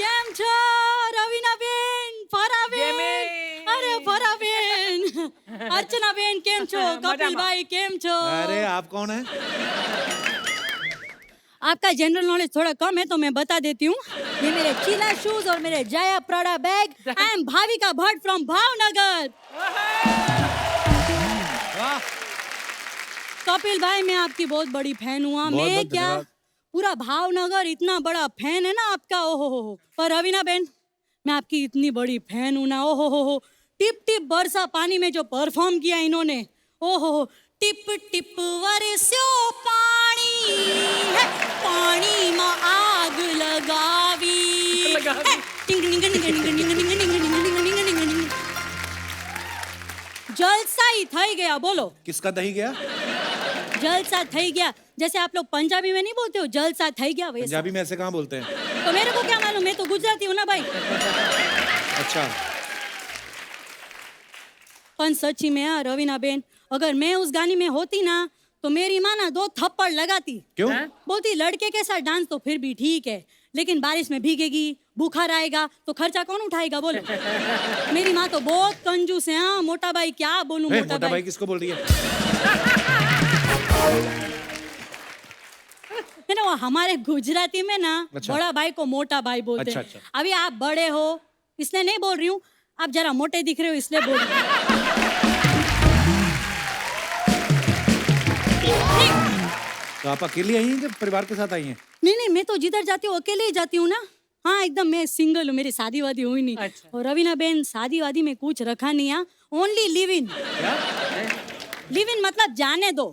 કેમ છો રવિનાબેન ફરાબેન અરે ફરાબેન अर्चनाबेन કેમ છો કપિલભાઈ કેમ છો अरे आप कौन है? आपका जनरल नॉलेज थोड़ा कम है तो मैं बता देती हूँ ये मेरे चीला शूज और मेरे Jaya Prada bag I am Bhavika Bhatt from Bhavnagar Kapil भाई मैं आपकी बहुत बड़ी फैन हुआ मैं क्या पूरा भावनगर इतना बड़ा फैन है ना आपका ओहो हो पर रवीना बेन मैं आपकी इतनी बड़ी फैन हूँ ना ओहो हो टिप टिप बरसा पानी में जो परफॉर्म किया इन्होंने ओहो हो टिप टिप वरस्यो पानी है पानी में आग लगावी जलसा ही થઈ ગયા बोलो किसका दही गया? जलसा થઈ गया जैसे आप लोग पंजाबी में नहीं बोलते हो जलसा થઈ गया वैसे पंजाबी में ऐसे कहाँ बोलते हैं? तो मेरे को क्या मालूम मैं तो गुजराती हूँ ना भाई अच्छा पर सच्ची में यार रवीना बेन अगर मैं उस गाने में होती ना तो मेरी माँ ना 2 थप्पड़ लगाती क्यों? बोलती लड़के के साथ डांस तो फिर भी ठीक है लेकिन बारिश में भीगेगी बुखार आएगा तो खर्चा कौन उठाएगा बोलो मेरी माँ तो बहुत कंजूस है हाँ मोटा भाई क्या बोलूं मोटा भाई किसको बोल रही है? है ना वो हमारे गुजराती में ना अच्छा। बड़ा भाई को मोटा भाई बोलते हैं अच्छा। अभी आप बड़े हो इसलिए नहीं बोल रही हूँ आप जरा मोटे दिख रहे हो इसलिए बोल रही हूँ तो आप अकेली आई हैं कि परिवार के साथ आई हैं? नहीं मैं तो जिधर जाती हूँ अकेले ही जाती हूँ ना हाँ एकदम मैं सिंगल हूँ मेरी शादी वादी हुई नहीं अच्छा। और रवीना बेन शादी वादी में कुछ रखा नहीं है only live in live in मतलब जाने दो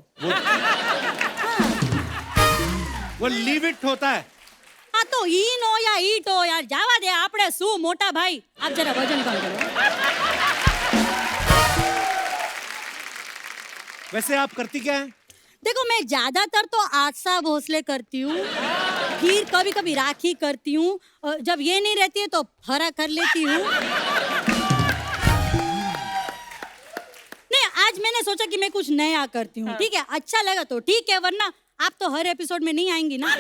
वो लीव इट होता है। हाँ तो इन हो या ईट हो यार जावा दे आपड़े सु मोटा भाई आप जरा वजन कम करो वैसे आप करती क्या है? देखो मैं ज्यादातर तो आशा भोसले करती हूँ फिर कभी कभी राखी करती हूँ जब ये नहीं रहती है तो फरा कर लेती हूँ नहीं आज मैंने सोचा कि मैं कुछ नया करती हूँ ठीक है अच्छा लगा तो ठीक है वरना आप तो हर एपिसोड में नहीं आएंगी ना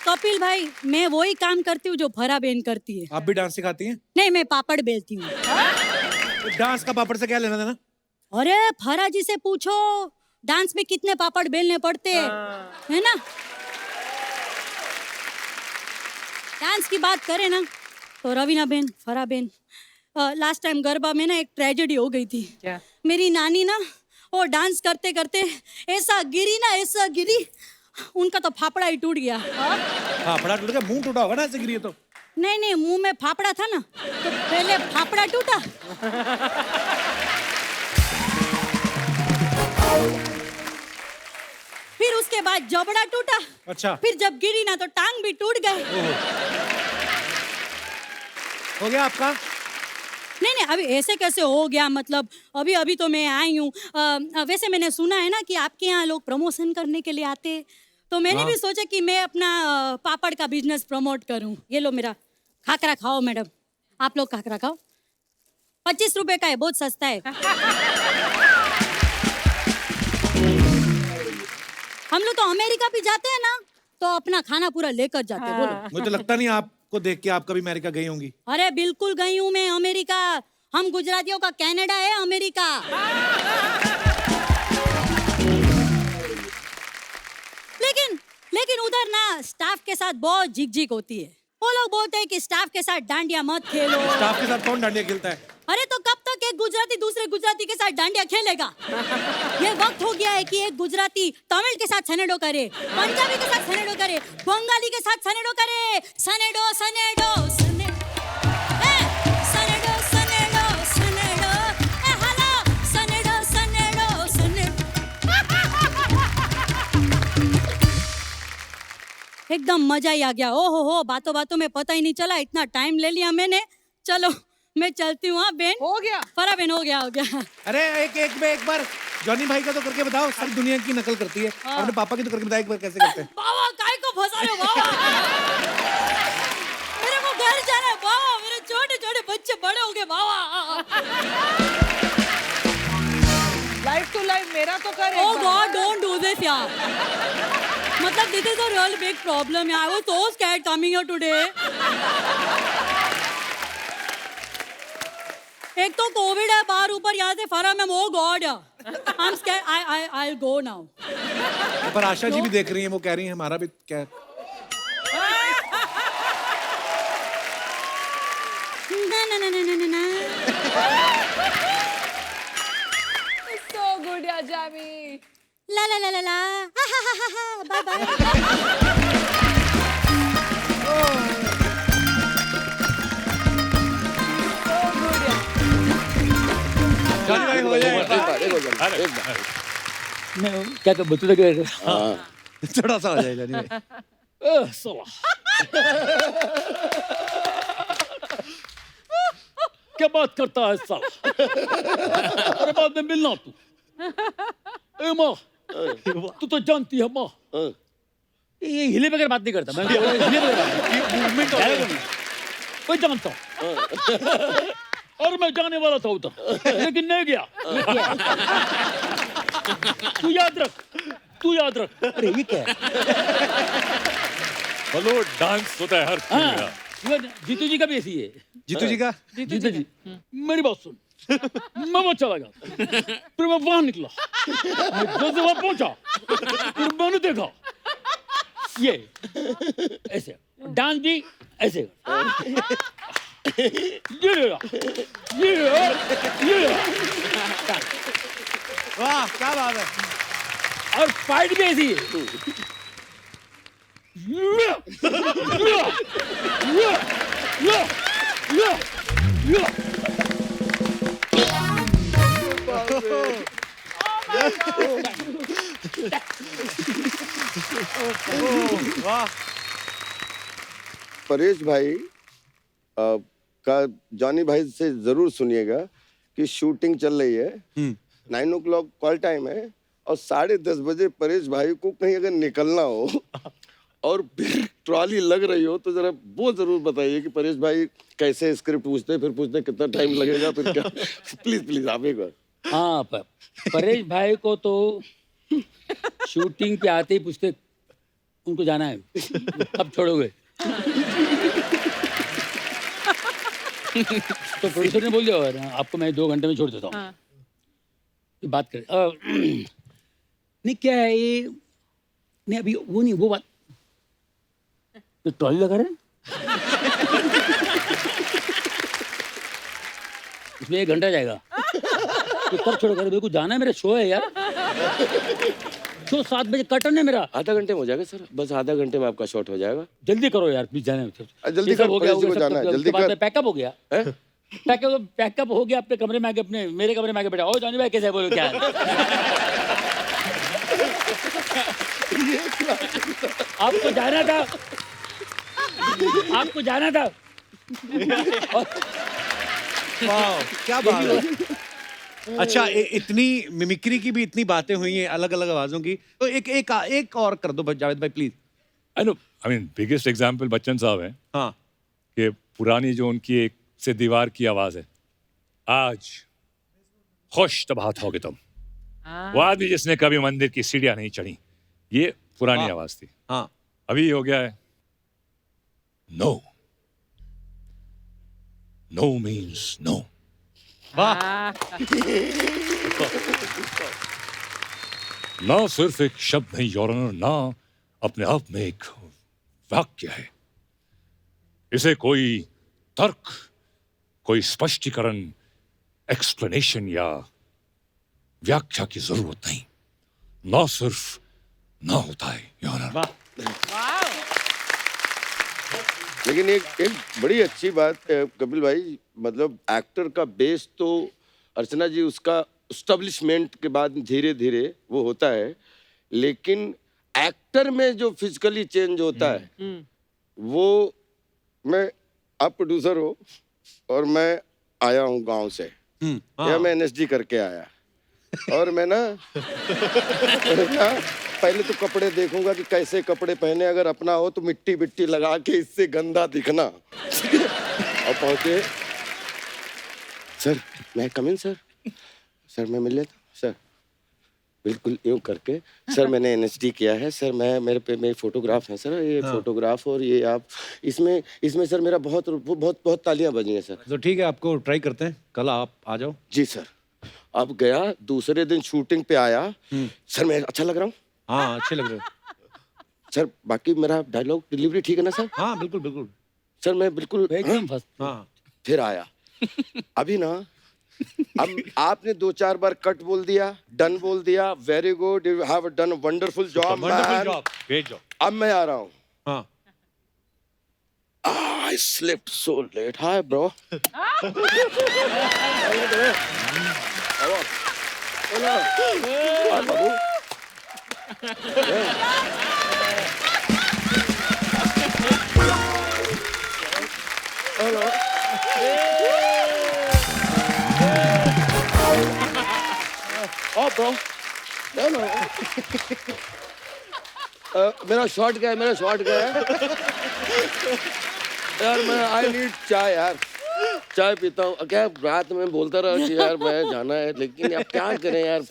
कपिल भाई मैं वही काम करती हूँ जो फरा बेन करती है आप भी डांस सिखाती हैं? नहीं मैं पापड़ बेलती हूँ डांस का पापड़ से क्या लेना देना? अरे फरा जी से पूछो डांस में कितने पापड़ बेलने पड़ते हैं है ना डांस की बात करें ना तो रवीना बेन फरा बेन लास्ट टाइम गरबा में ना एक ट्रेजेडी हो गई थी क्या? मेरी नानी ना वो डांस करते करते ऐसा गिरी उनका तो फाफड़ा ही टूट गया फाफड़ा टूट गया? मुंह टूटा होगा ना ऐसे गिरी है तो? नहीं मुंह में फाफड़ा था ना तो पहले फाफड़ा टूटा फिर उसके बाद जबड़ा टूटा अच्छा फिर जब गिरी ना तो टांग भी टूट गए हो गया आपका? नहीं अभी ऐसे कैसे हो गया मतलब अभी तो मैं आई हूँ वैसे मैंने सुना है ना कि आपके यहाँ लोग प्रमोशन करने के लिए आते हैं तो मैंने भी सोचा कि मैं अपना पापड़ का बिजनेस प्रमोट करूँ ये लो मेरा खाकरा खाओ मैडम आप लोग खाकरा खाओ 25 रुपए का है बहुत सस्ता है हम लोग तो अमेरिका भी जाते हैं ना तो अपना खाना पूरा लेकर जाते हैं बोलो मुझे तो लगता नहीं आपको देख के आप कभी अमेरिका गई होंगी। अरे बिल्कुल गई हूँ मैं अमेरिका हम गुजरातियों का कनाडा है अमेरिका लेकिन उधर ना स्टाफ के साथ बहुत झिकझिक होती है वो लोग बोलते हैं कि स्टाफ के साथ डांडिया मत खेलो स्टाफ के साथ कौन डांडिया खेलता है? अरे तो कब तक एक गुजराती दूसरे गुजराती के साथ डांडिया खेलेगा ये वक्त हो गया है कि एक गुजराती तमिल के साथ सनेडो करे पंजाबी के साथ सनेडो करे बंगाली के साथ सनेडो करे सनेडो सनेडो सनेडो सनेडो सनेडो सनेडो हेलो सनेडो सनेडो सनेडो एकदम मजा ही आ गया ओहो हो बातों बातों में पता ही नहीं चला इतना टाइम ले लिया मैंने चलो मैं चलती हूँ हाँ बेन हो गया फरा बेन हो गया अरे एक बार जॉनी भाई का तो करके बताओ सारी दुनिया की नकल करती है अपने पापा की तो करके बताओ एक बार कैसे करते हैं? बाबा काय को फंसा रहे हो बाबा मेरे को घर जाना है बाबा मेरे छोटे छोटे बच्चे बड़े हो गए बाबा लाइफ टू लाइफ मेरा तो करे ओह गॉड डोंट डू दिस यार मतलब this is a real big problem. I was so scared coming here today. एक तो कोविड है बाहर ऊपर यहाँ से फरा में वो God I'm scared. I'll go now. पर आशा जी भी देख रही हैं, वो कह रही हैं हमारा भी क्या ना So good, yeah, Jamie. ला ला ला ला ला बाय बाय जॉनी भाई हो जाएगा मैं क्या कर बतू लगे थोड़ा सा हो जाएगा जॉनी भाई साला क्या बात करता है साला अरे बाद में मिलना तू ए माँ तू तो जानती है माँ ये हिले बगैर बात नहीं करता मैं हिले बगैर बात मूवमेंट मैं जानता हूँ और मैं जाने वाला था उधर लेकिन नहीं गया तू याद रख अरे ये क्या है हेलो डांस होता है हर चीज का। जीतू जी का भी ऐसी है जीतू जी का जीतू जी मेरी बात सुन मैं वहां चला गया फिर मैं वहां निकला मैं जैसे वहां पहुंचा फिर मैंने देखा ये ऐसे डांस भी ऐसे ये वाह क्या बात है और फाइट भी ऐसी है वाह परेश भाई का जॉनी भाई से जरूर सुनिएगा कि शूटिंग चल रही है 9 o'clock कॉल टाइम है और 10:30 बजे परेश भाई को कहीं अगर निकलना हो और फिर ट्रॉली लग रही हो तो जरा वो जरूर बताइए कि परेश भाई कैसे स्क्रिप्ट पूछते फिर पूछते कितना टाइम लगेगा फिर क्या प्लीज प्लीज आप एक बार हाँ परेश भाई को तो शूटिंग पे आते ही पूछते उनको जाना है कब छोड़ोगे तो प्रोड्यूसर ने बोल दिया और आपको मैं 2 घंटे में छोड़ देता हूँ ये बात करें नहीं क्या है ये नहीं अभी वो नहीं वो बात तो ट्रॉली लगा रहे इसमें 1 घंटा जाएगा तो कब छोड़ोगे मेरे को जाना है मेरा शो है यार शो 7 बजे कर्टन है मेरा आधा घंटे में हो जाएगा सर बस आधा घंटे में आपका शॉट हो जाएगा जल्दी करो यार प्लीज जाना है जल्दी कर, हो गया परेश जी को जाना है, जल्दी कर। पैकअप हो गया पैकअप हो गया अपने कमरे में आके अपने मेरे कमरे में आके बैठा ओ जॉनी भाई कैसे है बोलो क्या है आपको जाना था वाह क्या बात है अच्छा इतनी मिमिक्री की भी इतनी बातें हुई हैं अलग अलग आवाजों की तो एक और कर दो जावेद भाई please I mean biggest example Bachchan साहब हैं हाँ कि पुरानी जो उनकी एक से दीवार की आवाज है आज खुश तबाहत होगे तुम वो आदमी जिसने कभी मंदिर की सीढ़ियां नहीं चढ़ी ये पुरानी आवाज थी हाँ अभी हो गया है नो नो मीन्स नो वाह ना सिर्फ एक शब्द नहीं योर ऑनर ना अपने आप में एक वाक्य है इसे कोई तर्क कोई स्पष्टीकरण एक्सप्लेनेशन या व्याख्या की जरूरत नहीं ना सिर्फ ना होता है योर ऑनर लेकिन एक बड़ी अच्छी बात कपिल भाई मतलब एक्टर का बेस तो अर्चना जी उसका एस्टेब्लिशमेंट के बाद धीरे धीरे वो होता है लेकिन एक्टर में जो फिजिकली चेंज होता है वो मैं आप प्रोड्यूसर हो और मैं आया हूँ गांव से या मैं एनएसडी करके आया और मैं ना पहले तो कपड़े देखूंगा कि कैसे कपड़े पहने अगर अपना हो तो मिट्टी बिट्टी लगा के इससे गंदा दिखना और पहुंचे सर मैं कम इन सर मैं मिल लेता सर बिल्कुल यूं करके, सर मैंने एनएसडी किया है सर, मैं मेरे फोटोग्राफ है सर, ये फोटोग्राफ और ये आप इसमें सर मेरा बहुत बहुत बहुत तालियां बजी हैं सर। तो ठीक है, आपको ट्राई करते हैं, कल आप आ जाओ। जी सर। अब गया, दूसरे दिन शूटिंग पे आया, सर मैं अच्छा लग रहा हूँ? हाँ, अच्छे लग रहे हो सर बाकी मेरा डायलॉग डिलीवरी ठीक है ना सर? हाँ, बिल्कुल बिल्कुल सर मैं बिल्कुल एकदम फर्स्ट। हाँ। फिर आया, अभी ना अब आपने 2-4 बार कट बोल दिया, डन बोल दिया, very good, you have done a wonderful job man. Great job. अब मैं आ रहा हूँ। हाँ। I slept so late. Hi, bro. Hello. Hi, babu. Hello. Oh, bro. Hello. मेरा शॉट गया, यार मैं आई नीड चाय यार, चाय पीता हूँ। क्या रात में बोलता रहा कि यार मैं जाना है, लेकिन अब क्या करें यार,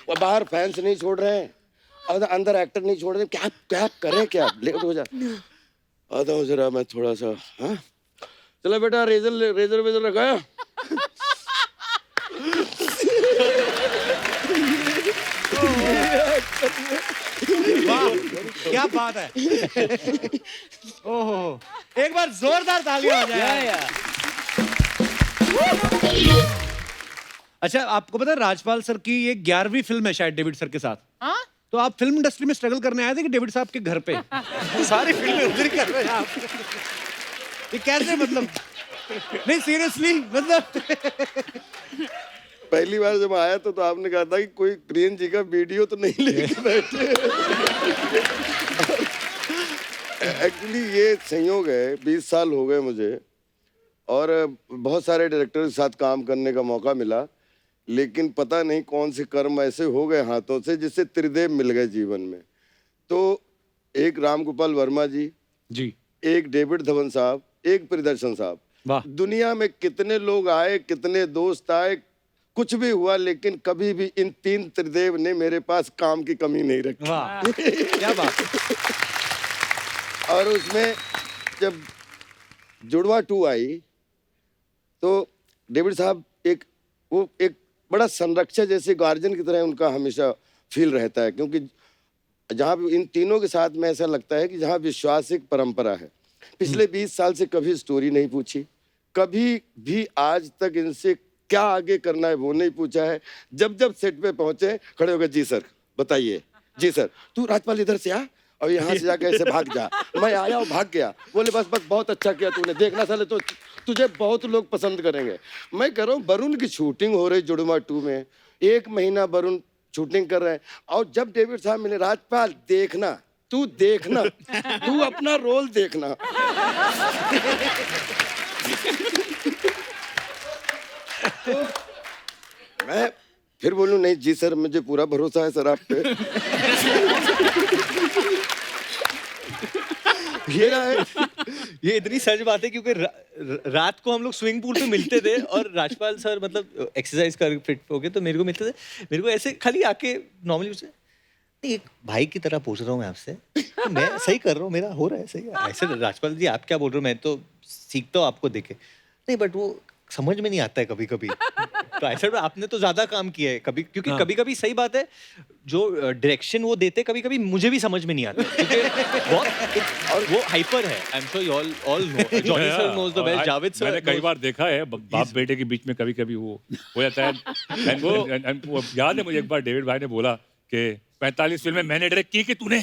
वो बाहर फैंस नहीं छोड़ रहे हैं और अंदर एक्टर नहीं छोड़ रहे, क्या क्या करें, क्या लेट हो जा। आता हूँ जरा मैं थोड़ा सा। हाँ चलो बेटा, रेजर वेजर रखा है? वाह, क्या बात है। ओहो, एक बार जोरदार तालियां हो जाए। अच्छा, आपको पता है राजपाल सर की ये 11वीं फिल्म है शायद डेविड सर के साथ। तो आप फिल्म इंडस्ट्री में स्ट्रगल करने आए थे कि डेविड साहब के घर पे? सारी फिल्में उधर ही कर रहे हैं आप। ये कैसे, मतलब नहीं सीरियसली, मतलब पहली बार जब आया तो आपने कहा था कि कोई प्रियन जी का वीडियो तो नहीं लेके बैठे। एक्चुअली ये संयोग है, 20 साल हो गए मुझे और बहुत सारे डायरेक्टर के साथ काम करने का मौका मिला, लेकिन पता नहीं कौन से कर्म ऐसे हो गए हाथों से जिससे त्रिदेव मिल गए जीवन में। तो एक राम गोपाल वर्मा जी, एक डेविड धवन साहब, एक प्रियदर्शन साहब। दुनिया में कितने लोग आए, कितने दोस्त आए, कुछ भी हुआ, लेकिन कभी भी इन 3 त्रिदेव ने मेरे पास काम की कमी नहीं रखी। वाह, क्या बात। और उसमें जब जुड़वा 2 आई तो डेविड साहब एक बड़ा संरक्षक जैसे गार्जियन की तरह उनका हमेशा फील रहता है, क्योंकि जहाँ भी इन तीनों के साथ में ऐसा लगता है कि जहाँ विश्वास एक परंपरा है। पिछले 20 साल से कभी स्टोरी नहीं पूछी, कभी भी आज तक इनसे क्या आगे करना है वो नहीं पूछा है। जब सेट पे पहुंचे खड़े हो गए, जी सर बताइए, जी सर तू राजपाल इधर से आ और यहाँ से जाके ऐसे भाग जा। मैं आया और भाग गया, बोले बस बहुत अच्छा किया तूने, देखना साले तो तुझे बहुत लोग पसंद करेंगे। मैं कह रहा हूँ वरुण की शूटिंग हो रही जुड़वा 2 में, 1 महीना वरुण शूटिंग कर रहे हैं और जब डेविड साहब मिले, राजपाल देखना, तू देखना, तू अपना रोल देखना। तो मैं फिर बोलूं, नहीं जी सर मुझे पूरा भरोसा है सर आप पे। ये इतनी सच बात है क्योंकि रात को हम लोग स्विमिंग पूल पे मिलते थे और राजपाल सर मतलब एक्सरसाइज कर फिट हो गए तो मेरे को मिलते थे, मेरे को ऐसे खाली आके नॉर्मली उससे नहीं, एक भाई की तरह पूछ रहा हूँ मैं आपसे, तो मैं सही कर रहा हूँ, मेरा हो रहा है सही है। ऐसे राजपाल जी आप क्या बोल रहे हो, मैं तो सीखता हूँ आपको देखे, नहीं बट वो समझ में नहीं आता है कभी कभी। तो ऐसा आपने तो ज्यादा काम किया है कभी, क्योंकि कभी कभी सही बात है जो डायरेक्शन वो देते कभी कभी मुझे भी समझ में नहीं आता, क्योंकि बहुत और वो हाइपर है। I am sure you all know, Johnny sir knows the best, Javed sir मैंने कई बार देखा है बाप बेटे के बीच में कभी कभी वो हो जाता है। वो याद है मुझे एक बार डेविड भाई ने बोला कि 45 फिल्में मैंने डायरेक्ट की कि तूने।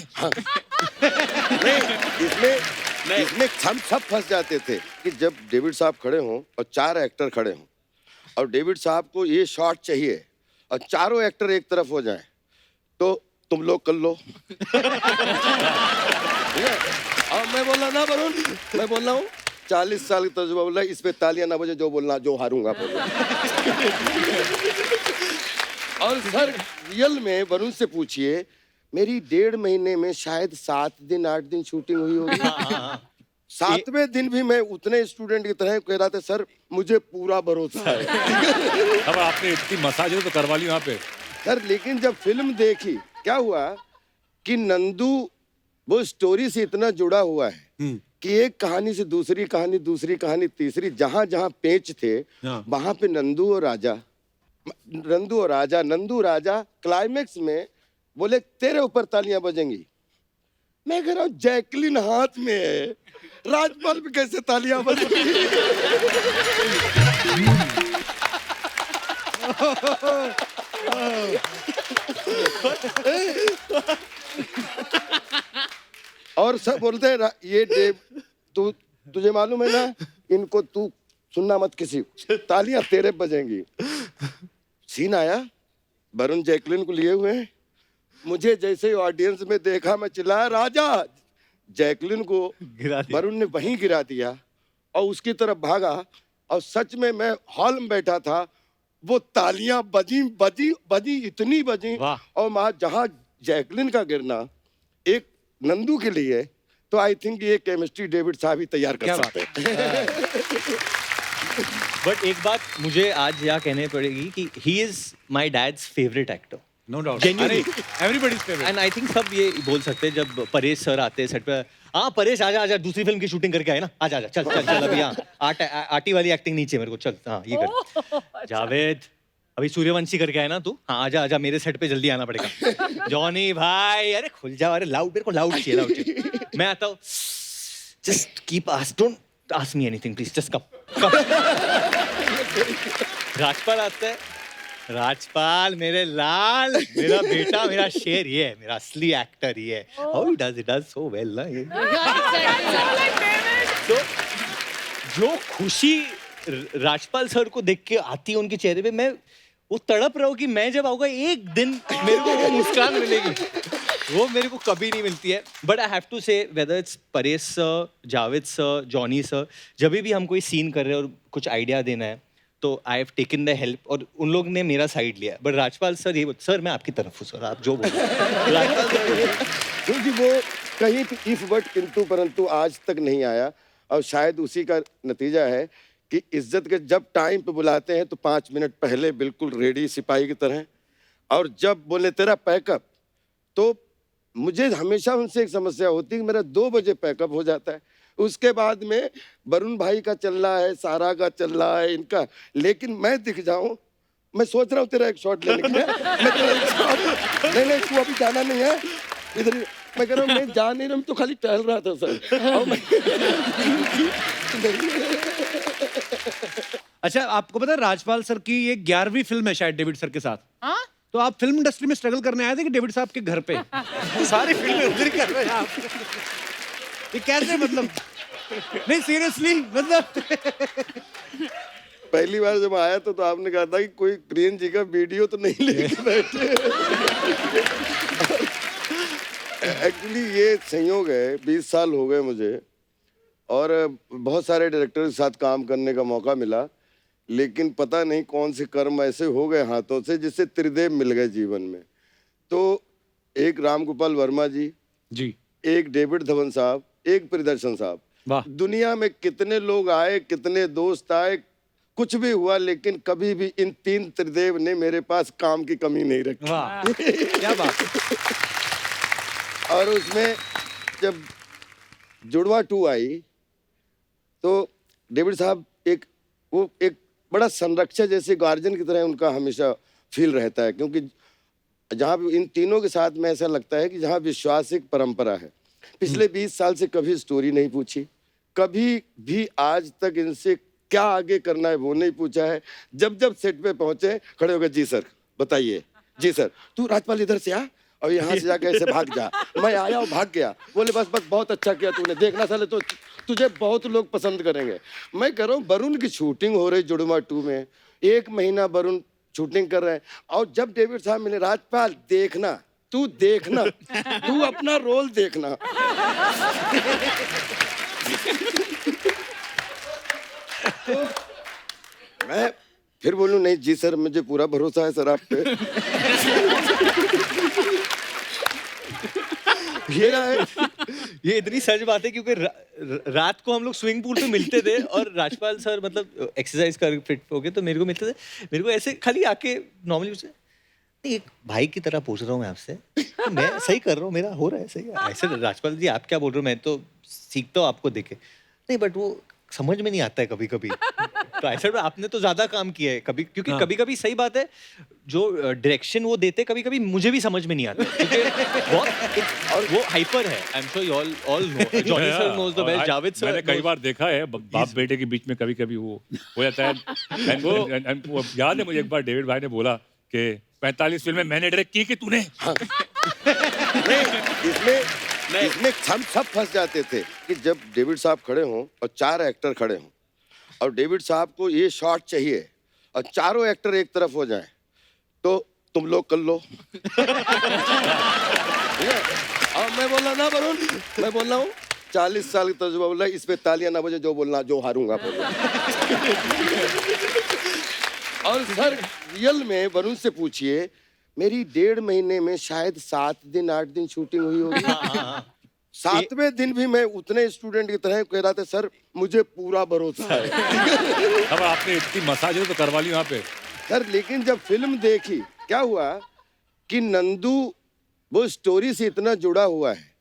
इसमें हम सब फंस जाते थे कि जब डेविड साहब खड़े हों और 4 एक्टर खड़े हों और डेविड साहब को ये शॉट चाहिए और चारों एक्टर एक तरफ हो जाएं, तो तुम लोग कर लो। और मैं बोल रहा ना वरुण, मैं बोल रहा हूँ 40 साल का तजुर्बा, बोला इस पे तालियां ना बजे, जो बोलना जो हारूंगा। और सर रियल में वरुण से पूछिए, मेरी 1.5 महीने में शायद 7 दिन 8 दिन शूटिंग हुई होगी। 7वें दिन भी मैं उतने स्टूडेंट की तरह कह रहा था, सर मुझे पूरा भरोसा है। अब आपने इतनी मसाज तो करवा ली वहाँ पे। सर लेकिन जब फिल्म देखी क्या हुआ कि नंदू वो स्टोरी से इतना जुड़ा हुआ है कि एक कहानी से दूसरी कहानी, दूसरी कहानी तीसरी, जहां जहां पेच थे वहां पे नंदू राजा क्लाइमेक्स में बोले तेरे ऊपर तालियां बजेंगी। मैं कह रहा हूँ जैकलिन हाथ में है, राजपाल पे कैसे तालियां बजेंगी? और सब बोलते हैं ये डेव तुझे मालूम है ना, इनको तू सुनना मत किसी, तालियां तेरे बजेंगी। सीन आया, वरुण जैकलिन को लिए हुए हैं, मुझे जैसे ऑडियंस में देखा मैं चिल्लाया राजा, जैकलिन को वरुण ने वहीं गिरा दिया और उसकी तरफ भागा। और सच में मैं हॉल में बैठा था, वो तालियां बजी इतनी बजी, और वहां जहां जैकलिन का गिरना एक नंदू के लिए, तो आई थिंक ये केमिस्ट्री डेविड साहब ही तैयार कर सकते हैं। बट एक बात मुझे आज यहाँ कहने पड़ेगी कि he is my dad's favourite actor. No doubt, Genuinely. Everybody's favourite. And I think सब ये बोल सकते हैं जब परेश सर आते हैं सेट पे, हाँ परेश आजा आजा, दूसरी फिल्म की शूटिंग करके आए ना, आजा आजा, चल चल चल अभी, हाँ आटी वाली एक्टिंग नीचे मेरे को, चल हाँ ये कर। जावेद अभी सूर्यवंशी करके आए ना तू, हाँ आजा आजा मेरे सेट पे जल्दी आना पड़ेगा। जॉनी भाई अरे खुल जाओ, अरे लाउड, मेरे को लाउड चाहिए। मैं आता हूँ, just keep don't ask me anything please, just come. Rajpal आता है, राजपाल मेरे लाल, मेरा बेटा, मेरा शेर, ये है मेरा असली एक्टर, ये है। How he does so well ना ये। तो जो खुशी राजपाल सर को देख के आती है उनके चेहरे पे, मैं वो तड़प रहा हूँ कि मैं जब आऊंगा एक दिन मेरे को वो मुस्कान मिलेगी, वो मेरे को कभी नहीं मिलती है। बट आई हैव टू से whether it's Paresh sir, Javed sir, Johnny sir, जब भी हम कोई सीन कर रहे हैं और कुछ आइडिया देना है तो I have taken the help, और उन लोग ने मेरा साइड लिया। बट राजपाल सर ये सर मैं आपकी तरफ हूँ सर, आप जो बोलो। राजपाल सर क्योंकि वो कहीं इफ बट किंतु परंतु आज तक नहीं आया, और शायद उसी का नतीजा है कि इज्जत के जब टाइम पे बुलाते हैं तो 5 मिनट पहले बिल्कुल रेडी सिपाही की तरह, और जब बोले तेरा पैकअप, तो मुझे हमेशा उनसे एक समस्या होती है कि मेरा 2 बजे पैकअप हो जाता है, उसके बाद में वरुण भाई का चल रहा है, सारा का चल रहा है, इनका, लेकिन मैं दिख जाऊं, मैं सोच रहा हूँ तेरा एक शॉट लेने के लिए, नहीं तू अभी जाना नहीं है इधर, मैं कह रहा हूँ मैं जा नहीं रहा, मैं तो खाली टहल रहा था सर। अच्छा, आपको पता है राजपाल सर की ये 11वीं फिल्म है शायद डेविड सर के साथ। तो आप फिल्म इंडस्ट्री में स्ट्रगल करने आए थे कि डेविड साहब के घर पे? सारी फिल्में उधर कर रहे हैं आप, ये कैसे मतलब? नहीं सीरियसली मतलब। पहली बार जब आया तो आपने कहा था कि कोई प्रियन जी का वीडियो तो नहीं लेके बैठे। एक्चुअली ये संयोग है, 20 साल हो गए मुझे, और बहुत सारे डायरेक्टर के साथ काम करने का मौका मिला, लेकिन पता नहीं कौन से कर्म ऐसे हो गए हाथों से जिससे त्रिदेव मिल गए जीवन में। तो एक राम गोपाल वर्मा जी, एक डेविड धवन साहब, एक प्रियदर्शन साहब। दुनिया में कितने लोग आए, कितने दोस्त आए, कुछ भी हुआ, लेकिन कभी भी इन 3 त्रिदेव ने मेरे पास काम की कमी नहीं रखी। वाह क्या बात। और उसमें जब जुड़वा 2 आई तो डेविड साहब एक बड़ा संरक्षक जैसे गार्जियन की तरह उनका हमेशा फील रहता है, क्योंकि जहाँ भी इन तीनों के साथ में ऐसा लगता है कि जहाँ विश्वास एक परंपरा है। पिछले 20 साल से कभी स्टोरी नहीं पूछी, कभी भी आज तक इनसे क्या आगे करना है वो नहीं पूछा है। जब जब सेट पे पहुंचे खड़े हो गए, जी सर बताइए, जी सर तू राजपाल इधर से आ और यहाँ से जाके ऐसे भाग जा। मैं आया और भाग गया, बोले बस बहुत अच्छा किया तूने, देखना साले तो तुझे बहुत लोग पसंद करेंगे। मैं कह रहा हूँ वरुण की शूटिंग हो रही जुड़वा 2 में, 1 महीना वरुण शूटिंग कर रहे हैं, और जब डेविड साहब मिले, राजपाल देखना, तू देखना, तू अपना रोल देखना। तो मैं फिर बोलूं नहीं जी सर मुझे पूरा भरोसा है सर आप पे। ये इतनी सच बात है क्योंकि रात को हम लोग स्विमिंग पूल पे मिलते थे और राजपाल सर मतलब एक्सरसाइज कर फिट हो गए तो मेरे को मिलते थे, मेरे को ऐसे खाली आके नॉर्मली उसे एक भाई की तरह पूछ रहा हूँ मैं आपसे, तो मैं सही कर रहा हूँ, मेरा हो रहा है सही। ऐसे राजपाल जी आप क्या बोल रहे हो, मैं तो सीखता हूँ आपको देखे, नहीं बट वो समझ में नहीं आता है कभी कभी। तो ऐसा आपने तो ज्यादा काम किया है कभी, क्योंकि कभी कभी सही बात है जो डायरेक्शन वो देते कभी कभी मुझे भी समझ में नहीं आता, क्योंकि और वो हाइपर है। I am sure you all know, Johnny sir knows the best, Javed sir मैंने कई बार देखा है बाप बेटे के बीच में कभी कभी वो हो जाता है। And वो याद है मुझे एक बार डेविड भाई ने बोला कि 45 फिल्में मैंने डायरेक्ट की कि तूने। इसमें हम सब फंस जाते थे कि जब डेविड साहब खड़े हों और 4 एक्टर खड़े हों और डेविड साहब को ये शॉट चाहिए और चारों एक्टर एक तरफ हो जाएं, तो तुम लोग कर लो। ठीक है? और मैं बोला ना वरुण, मैं बोल रहा हूँ 40 साल की तजुर्बा बोल रहा है, इस पे तालियां ना बजे, जो बोलना जो हारूंगा बोलना। और सर रियल में वरुण से पूछिए, मेरी 1.5 महीने में शायद 7 दिन 8 दिन शूटिंग हुई होगी। 7वें दिन भी मैं उतने स्टूडेंट की तरह कह रहा था, सर मुझे पूरा भरोसा है। अब आपने इतनी मसाज तो करवा ली वहाँ पे सर। लेकिन जब फिल्म देखी क्या हुआ कि नंदू वो स्टोरी से इतना जुड़ा हुआ है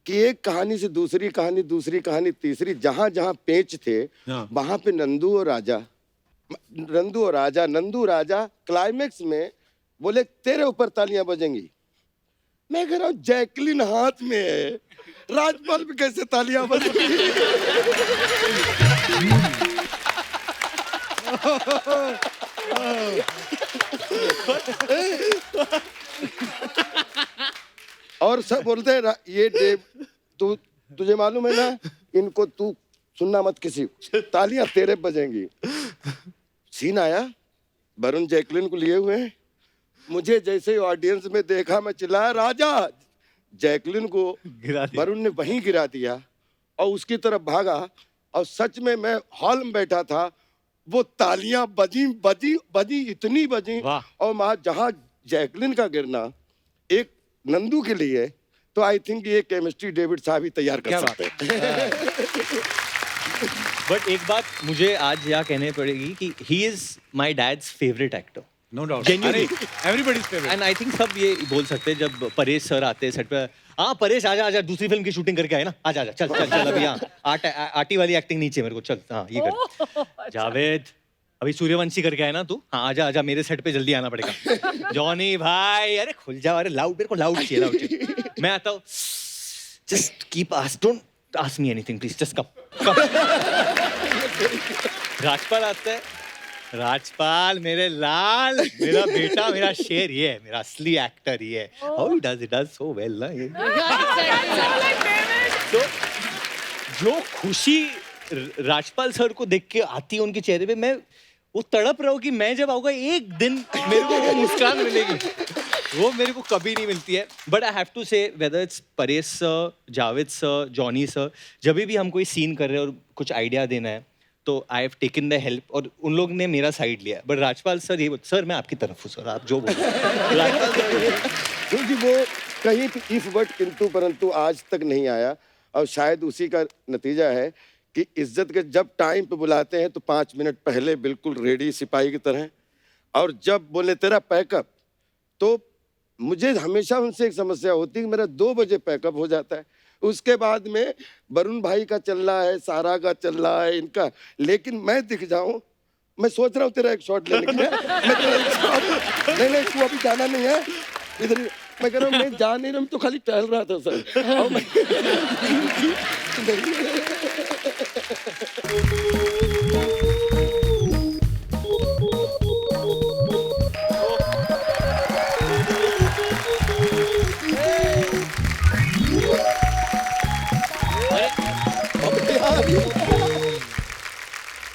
कि एक कहानी से दूसरी कहानी, दूसरी कहानी तीसरी, जहां जहां पेच थे वहां पे नंदू और राजा क्लाइमेक्स में बोले तेरे ऊपर तालियां बजेंगी। मैं कह रहा हूँ जैकलिन हाथ में है, राजपाल पे कैसे तालियां बजेंगी? और सब बोलते हैं ये देव तुझे मालूम है ना, इनको तू सुनना मत किसी को, तालियां तेरे बजेंगी। सीन आया, वरुण जैकलिन को लिए हुए हैं, मुझे जैसे ही ऑडियंस में देखा मैं चिल्लाया राजा, जैकलिन को वरुण ने वहीं गिरा दिया और उसकी तरफ भागा। और सच में मैं हॉल में बैठा था, वो तालियां बजी इतनी बजी, और वहां जहां जैकलिन का गिरना एक नंदू के लिए, तो आई थिंक ये केमिस्ट्री डेविड साहब ही तैयार कर सकते हैं। बट एक बात मुझे आज यहाँ कहने पड़ेगी कि he is my dad's favourite actor, no doubt, Genuinely. Everybody's favourite. And I think सब ये बोल सकते हैं जब परेश सर आते हैं सेट पे, हाँ परेश आजा आजा, दूसरी फिल्म की शूटिंग करके आए ना, आजा आजा, चल चल चल, अभी यहाँ आटी वाली एक्टिंग नीचे मेरे को, चल हाँ ये कर। जावेद अभी सूर्यवंशी करके आए ना तू, हाँ आजा आजा, मेरे सेट पे जल्दी आना पड़ेगा। जॉनी भाई अरे खुल जाओ, अरे लाउड, मेरे को लाउड चाहिए, लाउड चाहिए। मैं आता हूँ, just keep don't ask me anything please, just come. Rajpal आता है, राजपाल मेरे लाल, मेरा बेटा, मेरा शेर, ये है मेरा असली एक्टर, ये है। How he does so well ना ये। तो जो खुशी राजपाल सर को देख के आती है उनके चेहरे पे, मैं वो तड़प रहा हूँ कि मैं जब आऊंगा एक दिन मेरे को वो मुस्कान मिलेगी, वो मेरे को कभी नहीं मिलती है। बट आई हैव टू से whether it's Paresh sir, Javed sir, Johnny sir, जब भी हम कोई सीन कर रहे हैं और कुछ आइडिया देना है तो I have taken the help, और उन लोग ने मेरा साइड लिया। बट राजपाल सर ये सर मैं आपकी तरफ हूँ सर, आप जो बोलो। क्योंकि वो कहीं इफ बट किंतु परंतु आज तक नहीं आया, और शायद उसी का नतीजा है कि इज्जत के जब टाइम पे बुलाते हैं तो 5 मिनट पहले बिल्कुल रेडी सिपाही की तरह, और जब बोले तेरा पैकअप, तो मुझे हमेशा उनसे एक समस्या होती है कि मेरा 2 बजे पैकअप हो जाता है, उसके बाद में वरुण भाई का चल रहा है, सारा का चल रहा है, इनका, लेकिन मैं दिख जाऊं, मैं सोच रहा हूँ तेरा एक शॉट लेने के लिए, मैं तेरा एक शॉट, नहीं तू अभी जाना नहीं है इधर, मैं कह रहा हूँ मैं जा नहीं रहा, मैं तो खाली टहल रहा था सर। और मैं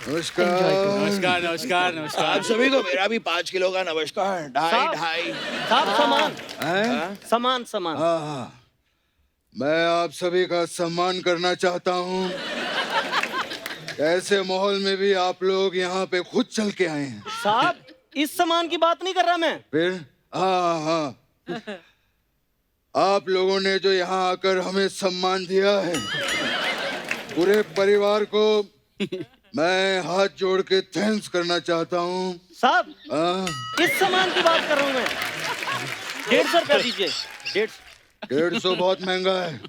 नमस्कार नमस्कार नमस्कार। आप सभी को मेरा भी 5 किलो का नमस्कार। ढाई साहब सामान सामान। मैं आप सभी का सम्मान करना चाहता हूँ। ऐसे माहौल में भी आप लोग यहाँ पे खुद चल के आए हैं। साहब इस सामान की बात नहीं कर रहा मैं। फिर हाँ, आप लोगों ने जो यहाँ आकर हमें सम्मान दिया है, पूरे परिवार को मैं हाथ जोड़ के थैंक्स करना चाहता हूँ। साहब इस सामान की बात कर रहा हूँ मैं। 150 रुपया दीजिए। 150 बहुत महंगा है,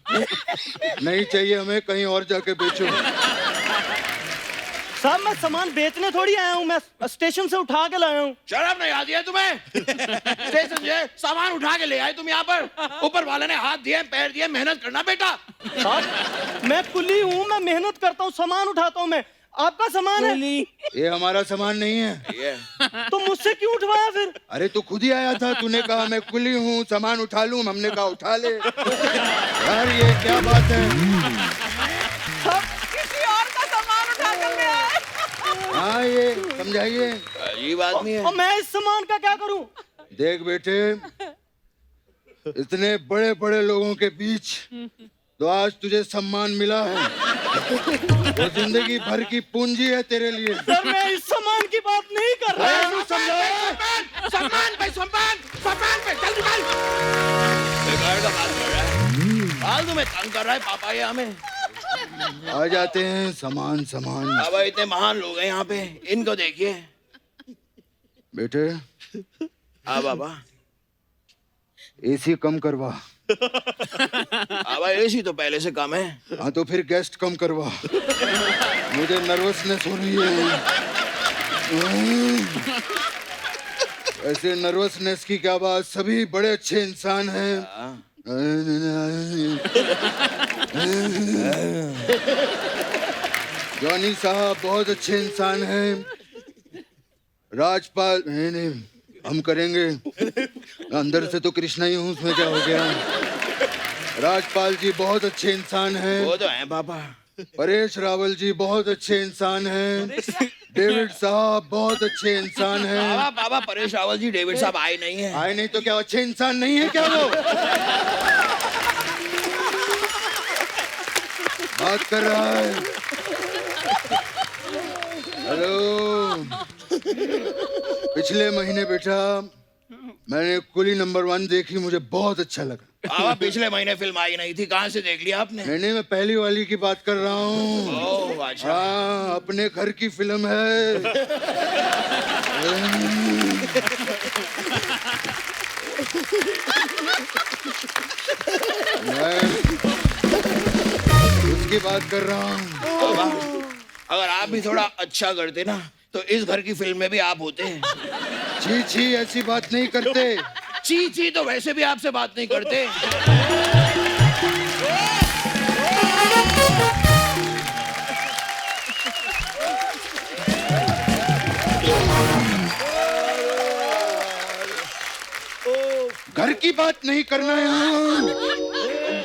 नहीं चाहिए हमें, कहीं और जाके बेचो। साहब मैं सामान बेचने थोड़ी आया हूँ, मैं स्टेशन से उठा के लाया हूँ। शर्म नहीं आती है तुम्हें? स्टेशन से सामान उठा के ले आए तुम यहाँ पर? ऊपर वाले ने हाथ दिए पैर दिए, मेहनत करना बेटा। साहब मैं कुली हूँ, मैं मेहनत करता हूँ, सामान उठाता हूँ मैं। आपका सामान है? ये हमारा सामान नहीं है। तो मुझसे क्यों उठवाया फिर? अरे तू खुद ही आया था, तूने कहा मैं कुली हूँ, सामान उठा लूं, हमने कहा उठा ले। यार ये क्या बात है? किसी और का सामान उठा कर ले आए। हाँ ये समझाइए। अजीब आदमी है। और मैं इस सामान का क्या करूं? देख बेटे, इतने बड़े बड़े लोगों के बीच तो आज तुझे सम्मान मिला है, वो जिंदगी भर की पूंजी है तेरे लिए। सर मैं इस सामान की बात नहीं कर रहा हूं। सम्मान पे चल निकल। बेकार का बात कर रहा है, फालतू में तंग कर रहा है पापा ये हमें। आ जाते हैं सामान सामान। बाबा इतने महान लोग हैं यहाँ पे, इनको देखिए। बेटे हाँ बाबा। एसी कम करवा। बाबा एसी तो पहले से कम है। हाँ तो फिर गेस्ट कम करवा, मुझे नर्वसनेस हो रही है। ऐसे नर्वसनेस की क्या बात, सभी बड़े अच्छे इंसान हैं। जॉनी साहब बहुत अच्छे इंसान हैं। राजपाल नहीं, हम करेंगे, अंदर से तो कृष्णा ही हूँ, उसमें क्या हो गया। राजपाल जी बहुत अच्छे इंसान हैं। वो तो है पापा। परेश रावल जी बहुत अच्छे इंसान हैं। डेविड साहब बहुत अच्छे इंसान हैं। बाबा बाबा परेश रावल जी डेविड साहब आए नहीं है। आए नहीं तो क्या अच्छे इंसान नहीं है क्या वो? बात कर रहा है। हेलो, पिछले महीने बेटा मैंने कुली नंबर 1 देखी, मुझे बहुत अच्छा लगा। बाबा पिछले महीने फिल्म आई नहीं थी, कहाँ से देख लिया आपने? नहीं मैं पहली वाली की बात कर रहा हूँ। ओह अच्छा। हाँ अपने घर की फिल्म है। मैं उसकी बात कर रहा हूँ। बाबा अगर आप भी थोड़ा अच्छा करते ना तो इस घर की फिल्म में भी आप होते। छी छी ऐसी बात नहीं करते। ची ची तो वैसे भी आपसे बात नहीं करते। घर की बात नहीं करना यहाँ।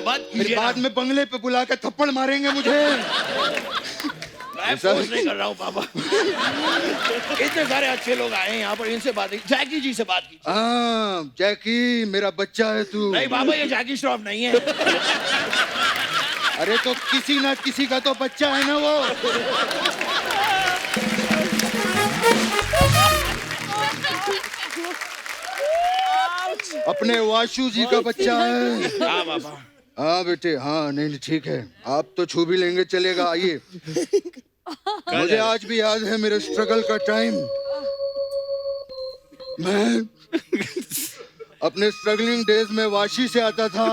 बात फिर बाद में बंगले पे बुला के थप्पड़ मारेंगे मुझे। मैं फोर्स नहीं कर रहा हूँ पापा। इतने सारे अच्छे लोग आए हैं यहाँ पर, इनसे बात जैकी जी से बात की। हाँ जैकी मेरा बच्चा है तू। नहीं बाबा ये जैकी श्रॉफ नहीं है। अरे तो किसी ना किसी का तो बच्चा है ना वो। अपने वाशु जी का बच्चा है। हाँ बाबा। हाँ बेटे हाँ नहीं ठीक है, आप तो छू भी लेंगे चलेगा। आइए, मुझे आज भी याद है मेरे स्ट्रगल का टाइम। मैं अपने स्ट्रगलिंग डेज में वाशी से आता था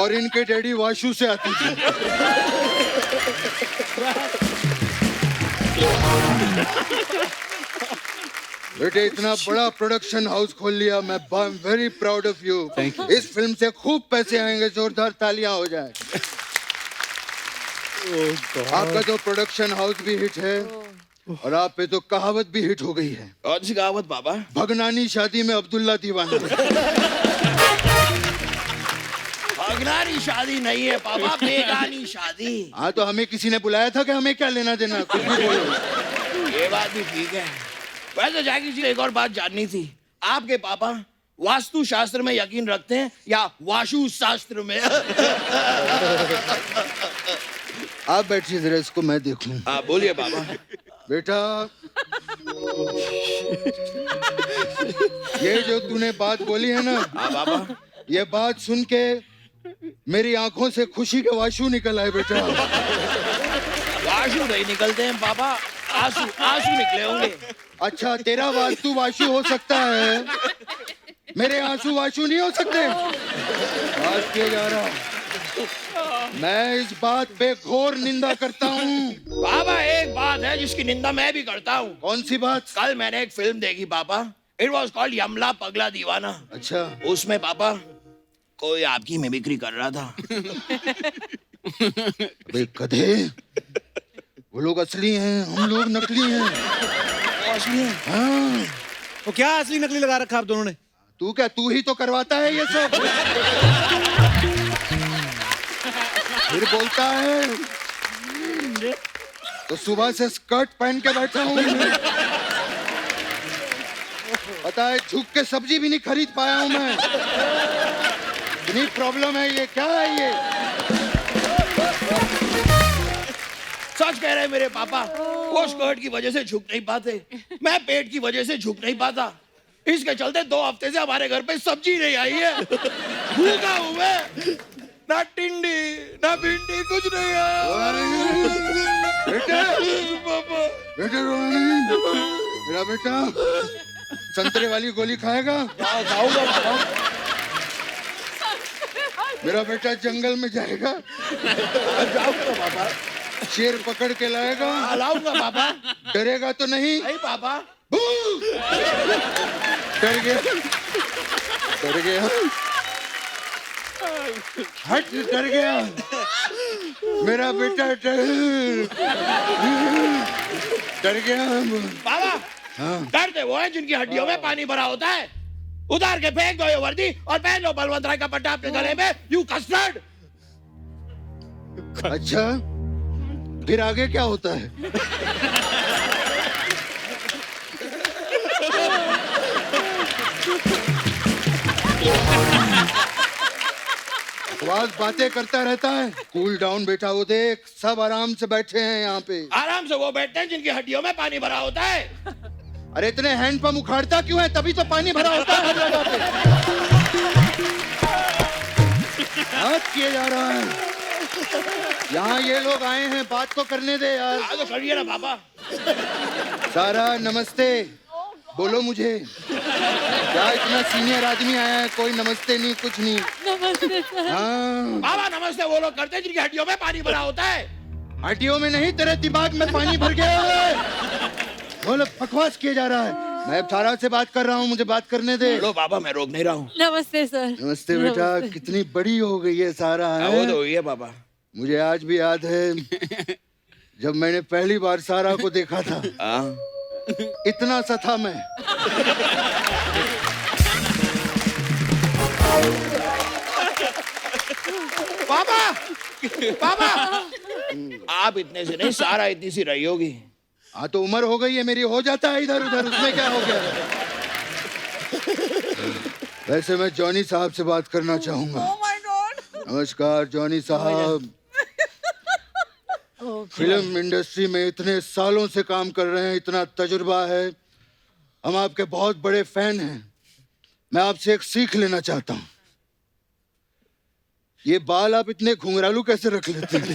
और इनके डैडी वाशु से आते थे। बेटे इतना बड़ा प्रोडक्शन हाउस खोल लिया, मैं I am very proud of you. इस फिल्म से खूब पैसे आएंगे, जोरदार तालियां हो जाए। आपका तो प्रोडक्शन हाउस भी हिट है और आप पे तो कहावत भी हिट हो गई है। कौन सी कहावत बाबा? भगनानी शादी में अब्दुल्ला दीवाना। भगनानी शादी नहीं है पापा, बेगानी शादी। हाँ तो हमें किसी ने बुलाया था कि हमें क्या लेना देना, कुछ भी बोलो। ये बात भी ठीक है। वैसे जैकी जी एक और बात जाननी थी, आपके पापा वास्तु शास्त्र में यकीन रखते हैं या वाशु शास्त्र में? आप बैठिए जरा, इसको मैं देखूं। हाँ बोलिए पापा। बेटा ये जो तूने बात बोली है ना, हाँ बाबा। ये बात सुन के मेरी आंखों से खुशी के वाशु निकल आए बेटा। वाशु नहीं निकलते हैं पापा, आंसू आंसू निकले होंगे। अच्छा तेरा वास्तु वाशु हो सकता है, मेरे आंसू वाशू नहीं हो सकते। बात किया जा रहा, मैं इस बात पे घोर निंदा करता हूँ। पापा एक बात है जिसकी निंदा मैं भी करता हूँ। कौन सी बात? कल मैंने एक फिल्म देखी पापा, इट वॉज कॉल्ड यमला पगला दीवाना। अच्छा, उसमें पापा कोई आपकी मिमिक्री कर रहा था। बे गधे, वो लोग असली हैं, हम लोग नकली हैं। वो असली है। हाँ, तो क्या असली नकली लगा रखा आप दोनों ने? तू क्या, तू ही तो करवाता है ये सब। फिर बोलता है तो सुबह से स्कर्ट पहन के बैठा हूँ। पता है झुक के सब्जी भी नहीं खरीद पाया हूँ मैं। इतनी प्रॉब्लम है, ये क्या है ये? सच कह रहे हैं मेरे पापा, वो स्कर्ट की वजह से झुक नहीं पाते, मैं पेट की वजह से झुक नहीं पाता। इसके चलते 2 हफ्ते से हमारे घर पे सब्जी नहीं आई है। भूखा हूं मैं, ना टिंडी ना भिंडी, कुछ नहीं आया। बेटे, पापा बेटे रो नहीं। मेरा बेटा संतरे वाली गोली खाएगा? खाऊंगा पापा। मेरा बेटा जंगल में जाएगा, जाऊंगा पापा। शेर पकड़ के लाएगा, लाऊंगा पापा। डरेगा तो नहीं? नहीं पापा। डर गया, डर गया, हट, डर गया मेरा बेटा, डर गया। पापा हाँ। डरते वो हैं जिनकी हड्डियों में पानी भरा होता है। उतार के फेंक दो ये वर्दी और पहन लो बलवंत राय का पट्टा अपने गले में, यू कस्टर्ड। अच्छा, फिर आगे क्या होता है? बकवास बातें करता रहता है। कूल डाउन बेटा, वो देख सब आराम से बैठे हैं यहाँ पे। आराम से वो बैठते हैं जिनकी हड्डियों में पानी भरा होता है। अरे इतने हैंडपंप उखाड़ता क्यों है? तभी तो पानी भरा होता है हर जगह पे। बात किया जा रहा है, यहाँ ये लोग आए हैं, बात तो करने दे यार। तो करिए ना पापा। सारा नमस्ते बोलो मुझे। क्या इतना सीनियर आदमी आया है, कोई नमस्ते नहीं, कुछ नहीं। नमस्ते सर। हाँ, बाबा नमस्ते वो लोग करते हैं जिनकी हड्डियों में पानी भरा होता है। हड्डियों में नहीं, तेरे दिमाग में पानी भर गया है। बोलो, बकवास किया जा रहा है। मैं सारा से बात कर रहा हूँ, मुझे बात करने दे। लो पापा मैं रोक नहीं रहा हूँ। नमस्ते सर। नमस्ते बेटा, कितनी बड़ी हो गई है सारा वो है। तो हुई है पापा। मुझे आज भी याद है जब मैंने पहली बार सारा को देखा था, इतना सा था मैं। पापा पापा आप इतने से नहीं, सारा इतनी सी रही होगी। हाँ तो उम्र हो गई है मेरी, हो जाता है इधर उधर, उसमें क्या हो गया। वैसे मैं जॉनी साहब से बात करना चाहूंगा। नमस्कार जॉनी साहब। फिल्म इंडस्ट्री में इतने सालों से काम कर रहे हैं, इतना तजुर्बा है, हम आपके बहुत बड़े फैन हैं। मैं आपसे एक सीख लेना चाहता हूँ। ये बाल आप इतने घुंघरालू कैसे रख लेते हैं?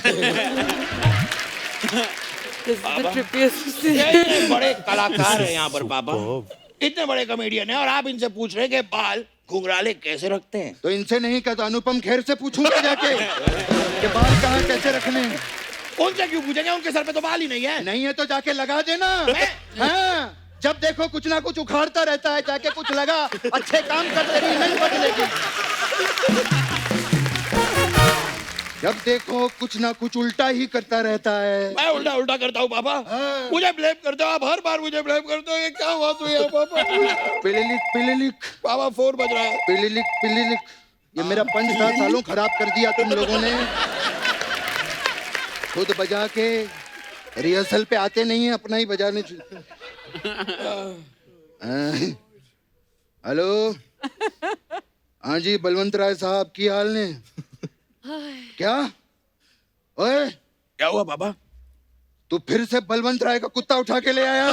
इतने बड़े कलाकार हैं यहाँ पर पापा, इतने बड़े कॉमेडियन हैं और आप इनसे पूछ रहे हैं कि बाल घुंघराले कैसे रखते हैं। तो इनसे नहीं कहता, अनुपम खेर से पूछूंगा जाके कि बाल कहाँ कैसे रखने हैं। उनसे क्यों पूछेंगे, उनके सर पे तो बाल ही नहीं है। नहीं है तो जाके लगा देना। हाँ, जब देखो कुछ ना कुछ उखाड़ता रहता है, जाके कुछ लगा, अच्छे काम करते रही, नहीं बदलेगी। जब देखो कुछ ना कुछ उल्टा ही करता रहता है। मैं उल्टा उल्टा करता हूँ पापा। हाँ। मुझे ब्लेम करते हो आप, हर बार मुझे ब्लेम करते हो। ये क्या बात हुई है पापा? पिलिलिक पापा फोन बज रहा है। पिलिलिक, ये मेरा पंच था, सालों खराब कर दिया तुम लोगों ने। खुद बजा के रिहर्सल पे आते नहीं है, अपना ही बजाने। हेलो, हाँ जी बलवंत राय साहब, की हाल ने? क्या ओए, क्या हुआ पापा? तू फिर से बलवंत राय का कुत्ता उठा के ले आया?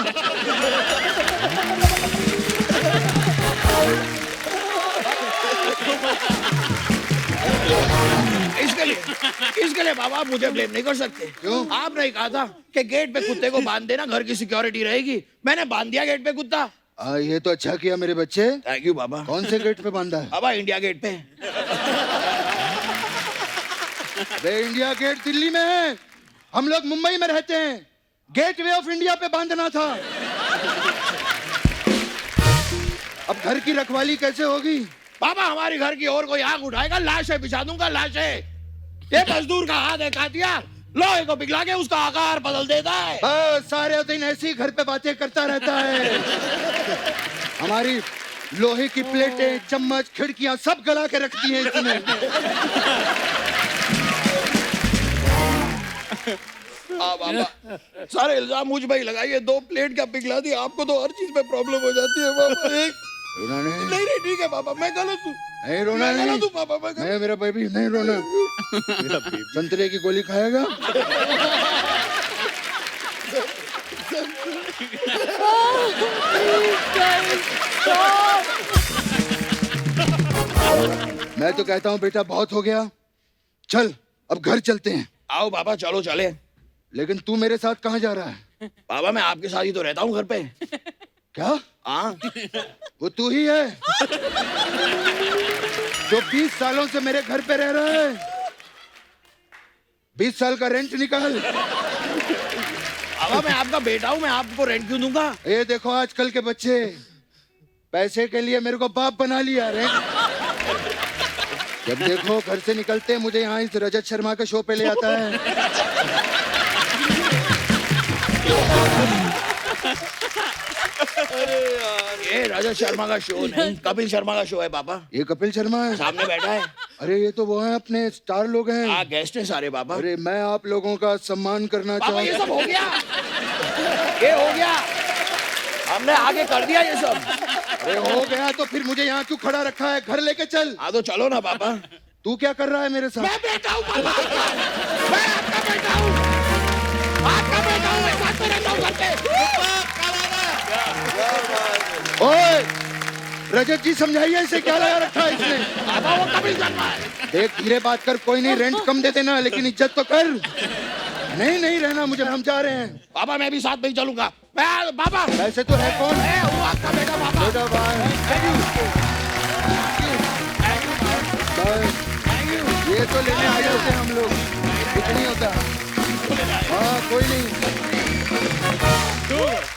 इसके लिए बाबा आप मुझे ब्लेम नहीं कर सकते। क्यों? आपने कहा था कि गेट पे कुत्ते को बांध देना, घर की सिक्योरिटी रहेगी। मैंने बांध दिया गेट पे कुत्ता, ये तो अच्छा किया मेरे बच्चे। थैंक यू बाबा। कौन से गेट पे बांधा है? बाबा इंडिया गेट पे। अबे इंडिया गेट दिल्ली में है, हम लोग मुंबई में रहते हैं। गेटवे ऑफ इंडिया पे बांधना था। अब घर की रखवाली कैसे होगी? बाबा हमारी घर की और कोई आग उठाएगा लाशें बिछा दूंगा लाशें। ये मजदूर का हाथ है कातिया, लोहे को पिघला के उसका आकार बदल देता है। बस सारे दिन ऐसे ही घर पे बातें करता रहता है। हमारी लोहे की प्लेटें, चम्मच, खिड़कियां सब गला के रख दी है इसने। बाबा सारे इल्जाम मुझ पे ही लगाइए। 2 प्लेट क्या पिघला दी, आपको तो हर चीज में प्रॉब्लम हो जाती है बाबा। एक रोना नहीं। नहीं नहीं ठीक है बाबा, मैं गलत हूँ। नहीं रोना मैं नहीं। गलत हूँ बाबा, मैं गलत। मैं मेरा बेबी नहीं रोना। संतरे की गोली खाएगा? मैं तो कहता हूँ बेटा बहुत हो गया, चल अब घर चलते हैं। आओ बाबा चलो चले। लेकिन तू मेरे साथ कहाँ जा रहा है? बाबा मैं आपके साथ ही तो रहता हूँ घर पे। क्या? हाँ वो तू ही है जो 20 सालों से मेरे घर पे रह रहा है? 20 साल का रेंट निकाल। बाबा मैं आपका बेटा हूँ, मैं आपको रेंट क्यों दूंगा? ये देखो आजकल के बच्चे पैसे के लिए मेरे को बाप बना लिया। रेंट जब देखो घर से निकलते मुझे यहाँ इस रजत शर्मा के शो पे ले आता है। ये रजत शर्मा का शो नहीं, कपिल शर्मा का शो है बाबा। ये कपिल शर्मा है? सामने बैठा है। अरे ये तो वो है अपने स्टार लोग हैं। हाँ गेस्ट है सारे बाबा। अरे मैं आप लोगों का सम्मान करना बाबा ये चाहता सब हो गया, ये हो गया, हमने आगे कर दिया ये सब। अरे हो गया तो फिर मुझे यहाँ क्यों खड़ा रखा है? घर लेके चल। हाँ तो चलो ना बाबा। तू क्या कर रहा है मेरे साथ? मैं बेटा हूँ बाबा, मैं आपका बेटा हूँ, आपका बेटा हूँ, मैं साथ में रहता हूँ घर पे। ओए रजत जी समझाइए इसे, क्या लगा रखा है इसने? बाबा वो कपिल शर्मा है। देख धीरे बात कर, कोई नहीं रेंट कम दे देना लेकिन इज्जत तो कर। नहीं नहीं रहना मुझे, हम जा रहे हैं। बाबा मैं भी साथ में ही चलूंगा। मैं बाबा वैसे तो है कौन? मैं हूँ आपका बेटा बाबा। बेटा भाई बस ये तो लेने आ जाते हैं हम लोग, कुछ नहीं होता। हाँ कोई नहीं,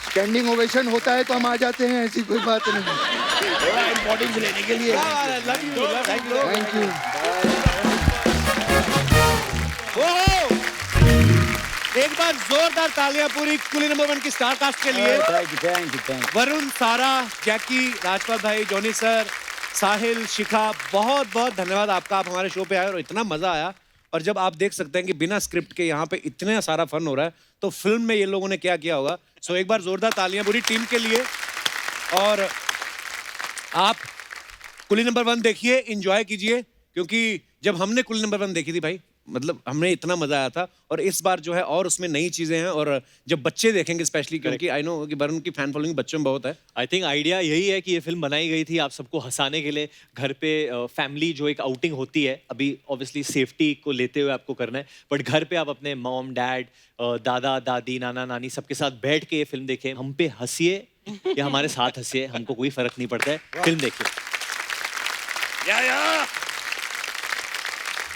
स्टैंडिंग ओवेशन होता है तो हम आ जाते हैं, ऐसी कोई बात नहीं। थोड़ा इम्पोर्टेंस लेने के लिए। Thank you. एक बार जोरदार तालियां पूरी कुली नंबर 1 की स्टार कास्ट के लिए। वरुण, सारा, जैकी, राजपाल भाई, जॉनी सर, साहिल, शिखा, बहुत बहुत धन्यवाद आपका। आप हमारे शो पे आए और इतना मजा आया। और जब आप देख सकते हैं कि बिना स्क्रिप्ट के यहाँ पे इतना सारा फन हो रहा है तो फिल्म में ये लोगों ने क्या किया होगा। सो एक बार जोरदार तालियां पूरी टीम के लिए। और आप कुली नंबर 1 देखिए, एंजॉय कीजिए, क्योंकि जब हमने कुली नंबर 1 देखी थी भाई, मतलब हमें इतना मजा आया था। और इस बार जो है और उसमें नई चीजें हैं। और जब बच्चे देखेंगे स्पेशली, क्योंकि आई नो कि वरुण की फैन फॉलोइंग बच्चों में बहुत है। आई थिंक आइडिया यही है कि ये फिल्म बनाई गई थी आप सबको हंसाने के लिए। घर पे फैमिली जो एक आउटिंग होती है, अभी ऑब्वियसली सेफ्टी को लेते हुए आपको करना है, बट घर पे आप अपने मॉम डैड, दादा दादी, नाना नानी सबके साथ बैठ के ये फिल्म देखें। हम पे हंसिए या हमारे साथ हंसिए, हमको कोई फर्क नहीं पड़ता है, फिल्म देखिए।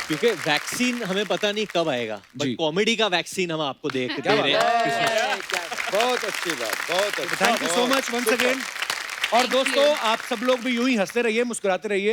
क्योंकि वैक्सीन हमें पता नहीं कब आएगा, बट कॉमेडी का वैक्सीन हम आपको दे रहे हैं। बहुत अच्छी बात, बहुत अच्छी। Thank you so much once again. और दोस्तों आप सब लोग भी यूं ही हंसते रहिए, मुस्कुराते रहिए।